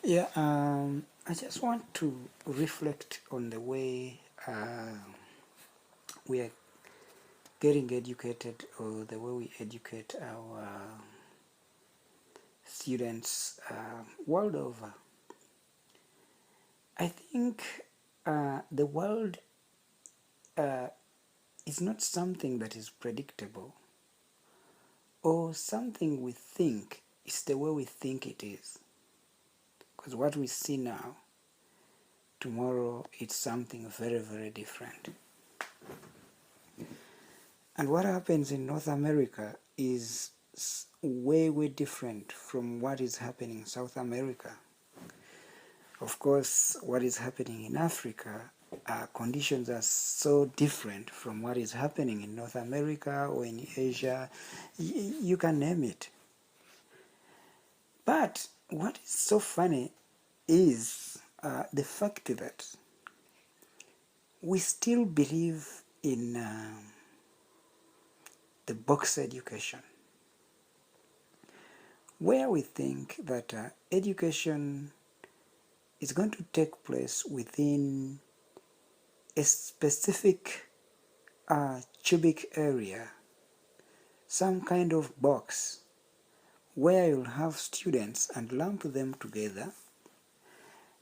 Yeah, I just want to reflect on the way we are getting educated, or the way we educate our students world over. I think the world uh, is not something that is predictable or something we think. It's the way we think it is. Because what we see now, tomorrow it's something very, very different. And what happens in North America is way, way different from what is happening in South America. Of course, what is happening in Africa, conditions are so different from what is happening in North America or in Asia. You can name it. But what is so funny is the fact that we still believe in the box education, where we think that education is going to take place within a specific cubic area, some kind of box where you'll have students and lump them together,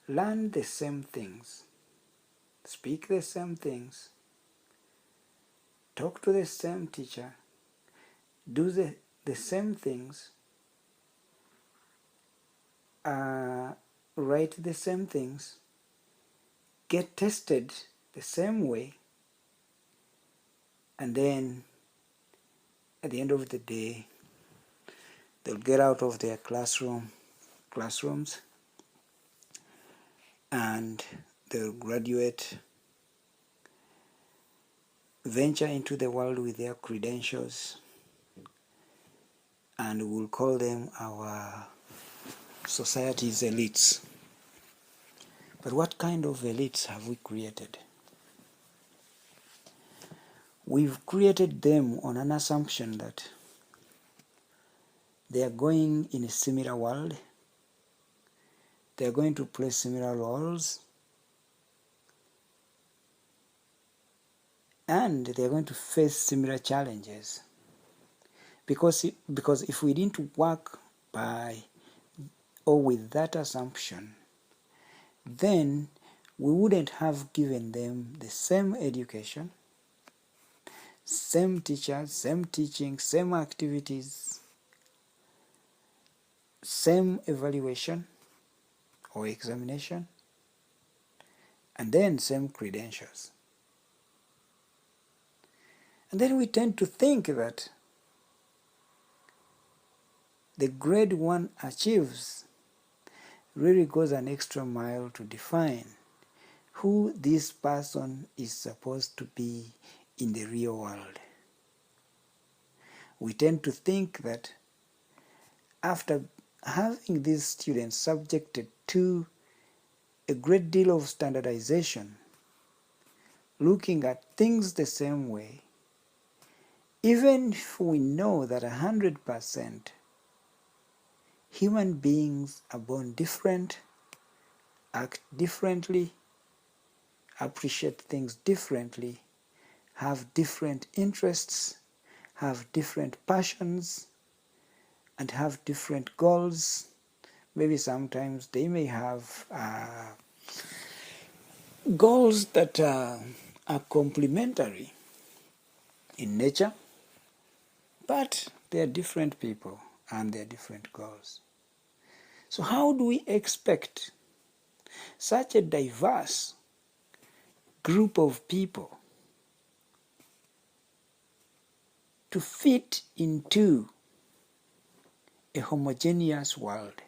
learn the same things, speak the same things, talk to the same teacher, do the same things, write the same things, get tested the same way, and then at the end of the day, they'll get out of their classrooms, and they'll graduate, venture into the world with their credentials, and we'll call them our society's elites. But what kind of elites have we created? We've created them on an assumption that they are going in a similar world, they are going to play similar roles, and they are going to face similar challenges. Because if we didn't work by or with that assumption, then we wouldn't have given them the same education, same teachers, same teaching, same activities, same evaluation or examination, and then same credentials. And then we tend to think that the grade 1 achieves really goes an extra mile to define who this person is supposed to be in the real world. We tend to think that after having these students subjected to a great deal of standardization, looking at things the same way, even if we know that 100% human beings are born different, act differently, appreciate things differently, have different interests, have different passions, and have different goals. Maybe sometimes they may have goals that are complementary in nature, but they are different people and they are different goals. So how do we expect such a diverse group of people to fit into a homogeneous world?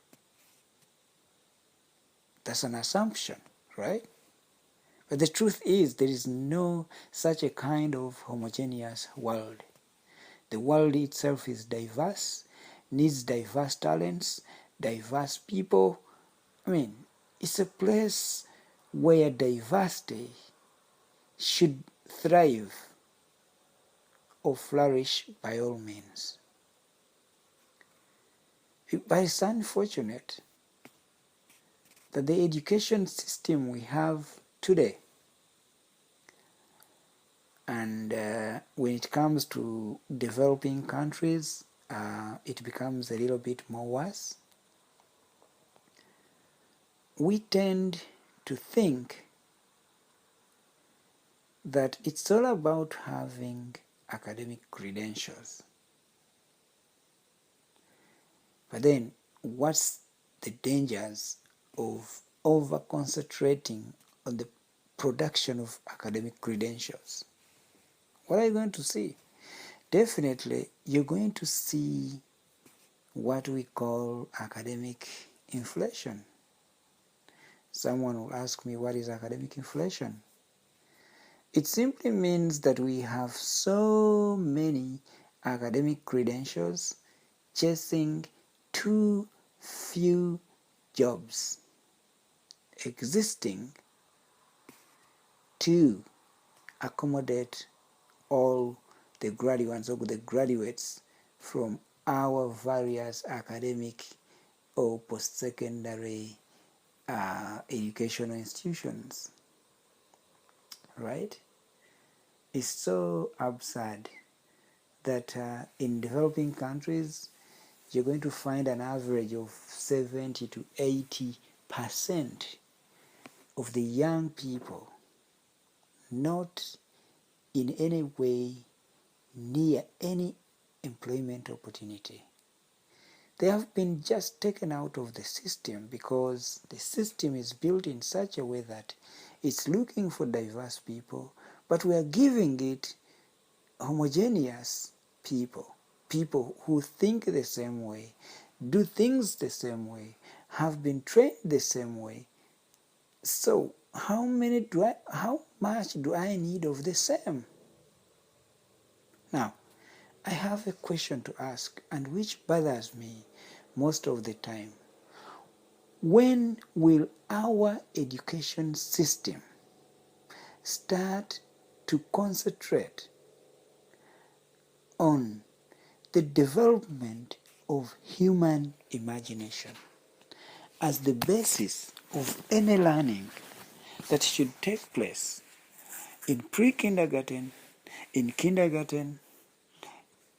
That's an assumption, right? But the truth is there is no such a kind of homogeneous world. The world itself is diverse, needs diverse talents, diverse people. It's a place where diversity should thrive or flourish by all means. But it's unfortunate that the education system we have today, and when it comes to developing countries, it becomes a little bit more worse. We tend to think that it's all about having academic credentials. But then, what's the dangers of over-concentrating on the production of academic credentials? What are you going to see? Definitely, you're going to see what we call academic inflation. Someone will ask me, what is academic inflation? It simply means that we have so many academic credentials chasing too few jobs existing to accommodate all the graduates or the graduates from our various academic or post-secondary educational institutions, right? It's so absurd that in developing countries, you're going to find an average of 70 to 80% of the young people not in any way near any employment opportunity. They have been just taken out of the system because the system is built in such a way that it's looking for diverse people, but we are giving it homogeneous people, people who think the same way, do things the same way, have been trained the same way. So how much do I need of the same? Now, I have a question to ask, and which bothers me most of the time. When will our education system start to concentrate on the development of human imagination as the basis of any learning that should take place in pre-kindergarten, in kindergarten,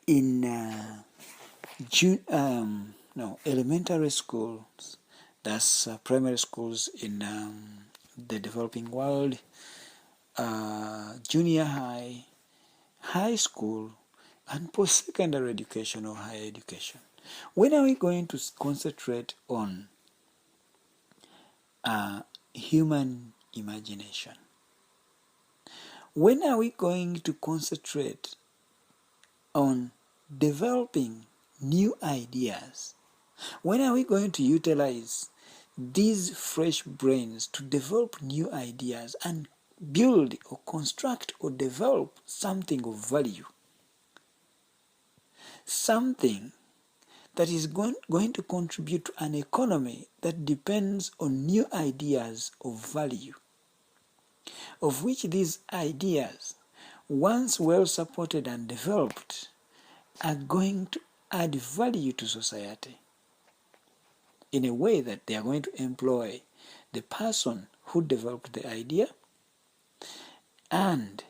in elementary schools, that's primary schools in the developing world, junior high, high school, and post-secondary education or higher education. When are we going to concentrate on human imagination? When are we going to concentrate on developing new ideas? When are we going to utilize these fresh brains to develop new ideas and build or construct or develop something of value? Something that is going to contribute to an economy that depends on new ideas of value, of which these ideas, once well supported and developed, are going to add value to society in a way that they are going to employ the person who developed the idea, and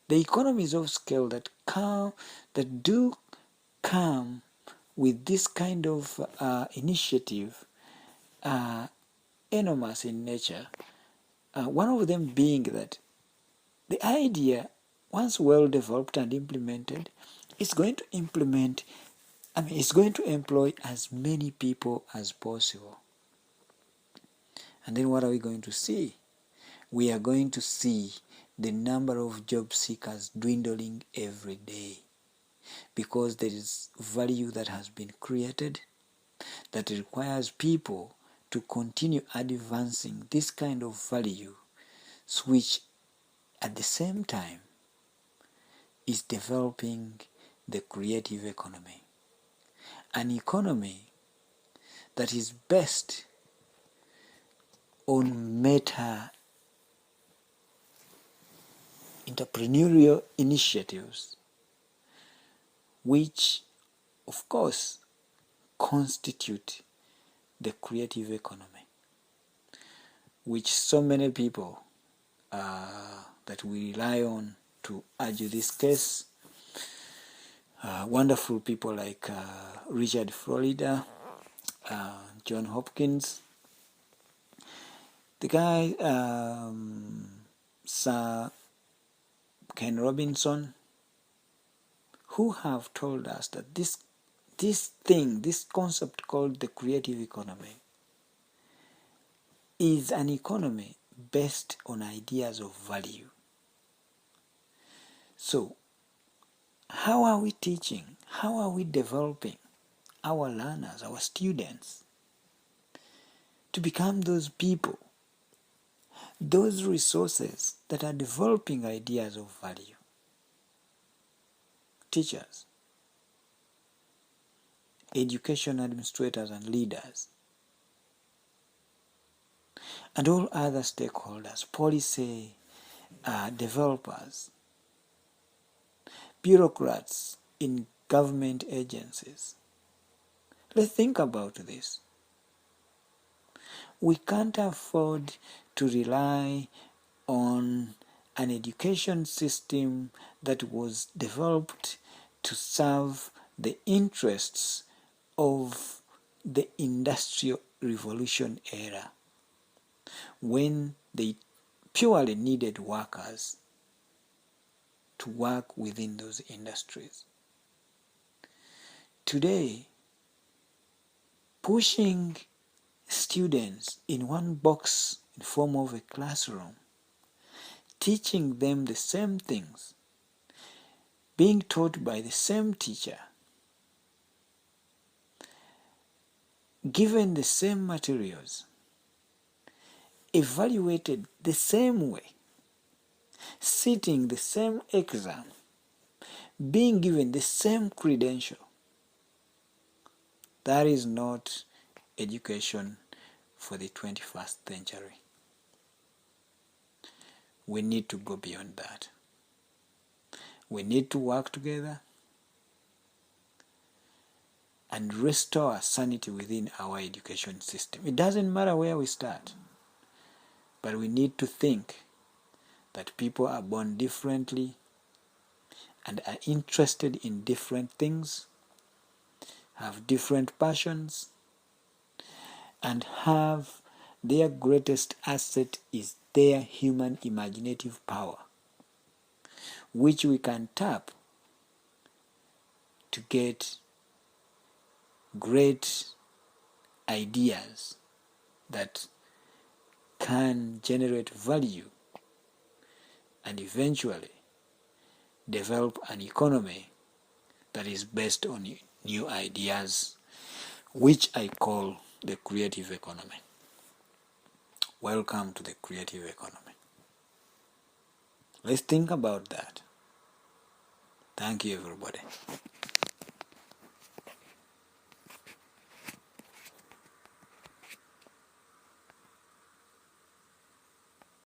the economies of scale that do come with this kind of initiative are enormous in nature. One of them being that the idea, once well developed and implemented, is going to it's going to employ as many people as possible. And then what are we going to see? We are going to see the number of job seekers dwindling every day, because there is value that has been created that requires people to continue advancing this kind of value, which at the same time is developing the creative economy. An economy that is based on meta entrepreneurial initiatives, which of course constitute the creative economy, which so many people that we rely on to argue this case. Wonderful people like Richard Florida, John Hopkins, the guy Sir Ken Robinson, who have told us that this concept called the creative economy is an economy based on ideas of value. So, how are we teaching? How are we developing our learners, our students, to become those people, those resources that are developing ideas of value? Teachers, education administrators and leaders, and all other stakeholders, policy developers, bureaucrats in government agencies. Let's think about this. We can't afford to rely on an education system that was developed to serve the interests of the Industrial Revolution era, when they purely needed workers to work within those industries. Today, pushing students in one box in form of a classroom, teaching them the same things, being taught by the same teacher, given the same materials, evaluated the same way, sitting the same exam, being given the same credential. That is not education for the 21st century. We need to go beyond that. We need to work together and restore sanity within our education system. It doesn't matter where we start, but we need to think that people are born differently and are interested in different things, have different passions, and have their greatest asset is their human imaginative power, which we can tap to get great ideas that can generate value and eventually develop an economy that is based on new ideas, which I call the creative economy. Welcome to the creative economy. Let's think about that. Thank you, everybody.